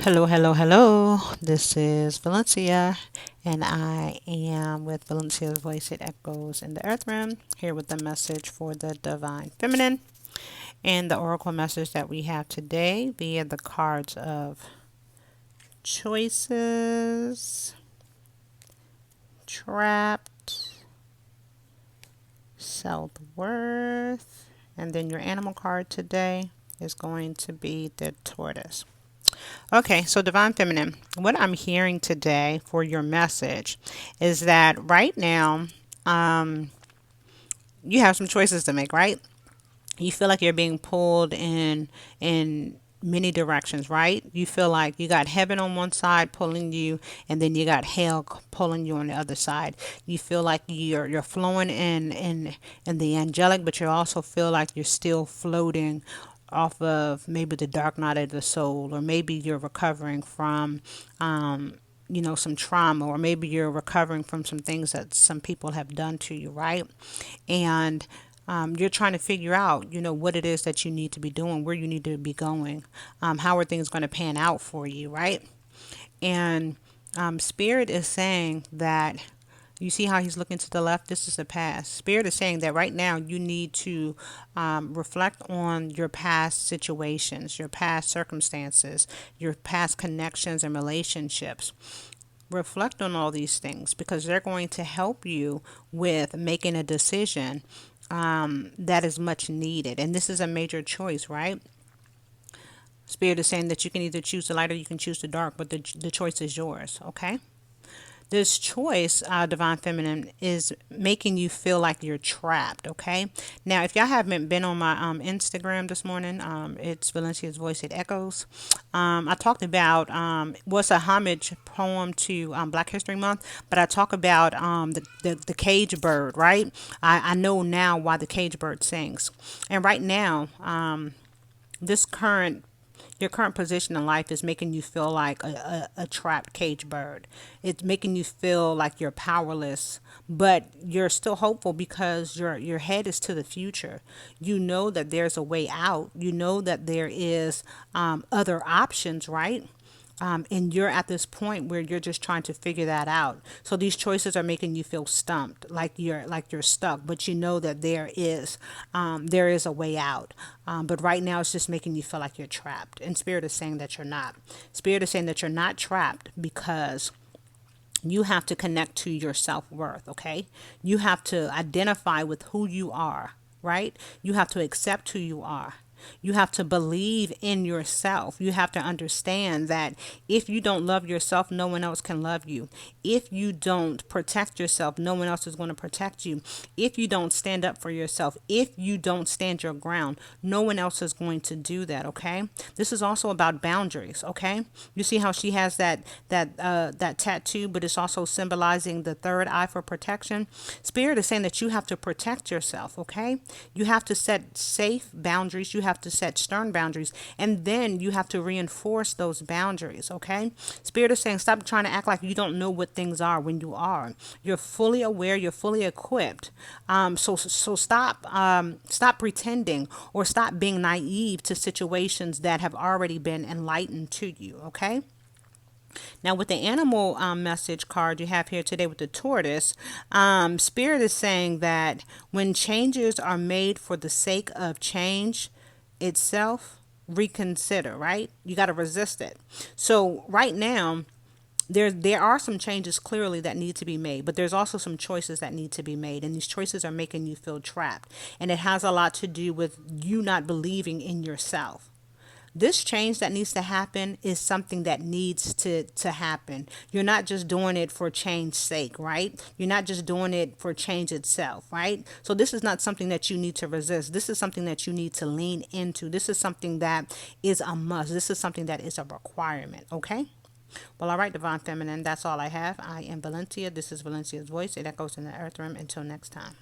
Hello, hello, hello. This is Valencia, and I am with Valencia's Voice. It echoes in the earth realm, here with the message for the divine feminine. And the oracle message that we have today via the cards of choices, trapped, self worth, and then your animal card today is going to be the tortoise. Okay, so Divine Feminine, what I'm hearing today for your message is that right now, um, you have some choices to make, right? You feel like you're being pulled in many directions, right? You feel like you got heaven on one side pulling you, and then you got hell pulling you on the other side. You feel like you're flowing in the angelic, but you also feel like you're still floating off of maybe the dark night of the soul, or maybe you're recovering from some trauma, or maybe you're recovering from some things that some people have done to you, right? And you're trying to figure out, what it is that you need to be doing, where you need to be going, how are things going to pan out for you, right? And Spirit is saying that you see how he's looking to the left? This is the past. Spirit is saying that right now you need to reflect on your past situations, your past circumstances, your past connections and relationships. Reflect on all these things because they're going to help you with making a decision that is much needed. And this is a major choice, right? Spirit is saying that you can either choose the light or you can choose the dark, but the choice is yours, okay? This choice, Divine Feminine, is making you feel like you're trapped, okay? Now, if y'all haven't been on my Instagram this morning, it's Valencia's Voice, It Echoes. I talked about what's a homage poem to Black History Month, but I talk about the cage bird, right? I know now why the cage bird sings. And right now, this current your current position in life is making you feel like a trapped cage bird. It's making you feel like you're powerless, but you're still hopeful because your head is to the future. You know that there's a way out. You know that there is other options, right? And you're at this point where you're just trying to figure that out. So these choices are making you feel stumped, like you're stuck. But you know that there is a way out. But right now, it's just making you feel like you're trapped. And Spirit is saying that you're not. Spirit is saying that you're not trapped because you have to connect to your self worth. Okay, you have to identify with who you are. Right? You have to accept who you are. You have to believe in yourself. You have to understand that if you don't love yourself, no one else can love you. If you don't protect yourself, no one else is going to protect you. If you don't stand up for yourself, if you don't stand your ground, no one else is going to do that, okay? This is also about boundaries, okay? You see how she has that tattoo, but it's also symbolizing the third eye for protection. Spirit is saying that you have to protect yourself, okay? You have to set safe boundaries. You have to set stern boundaries, and then you have to reinforce those boundaries, okay? Spirit is saying stop trying to act like you don't know what things are when you are. You're fully aware, you're fully equipped. So stop pretending or stop being naive to situations that have already been enlightened to you, okay? Now, with the animal message card you have here today with the tortoise, Spirit is saying that when changes are made for the sake of change itself, reconsider, right? You got to resist it. So, right now, there are some changes clearly that need to be made, but there's also some choices that need to be made, and these choices are making you feel trapped, and it has a lot to do with you not believing in yourself. This change that needs to happen is something that needs to happen. You're not just doing it for change's sake, right? You're not just doing it for change itself, right? So this is not something that you need to resist. This is something that you need to lean into. This is something that is a must. This is something that is a requirement, okay? Well, all right, Divine Feminine, that's all I have. I am Valencia. This is Valencia's Voice. It echoes in the earth realm. Until next time.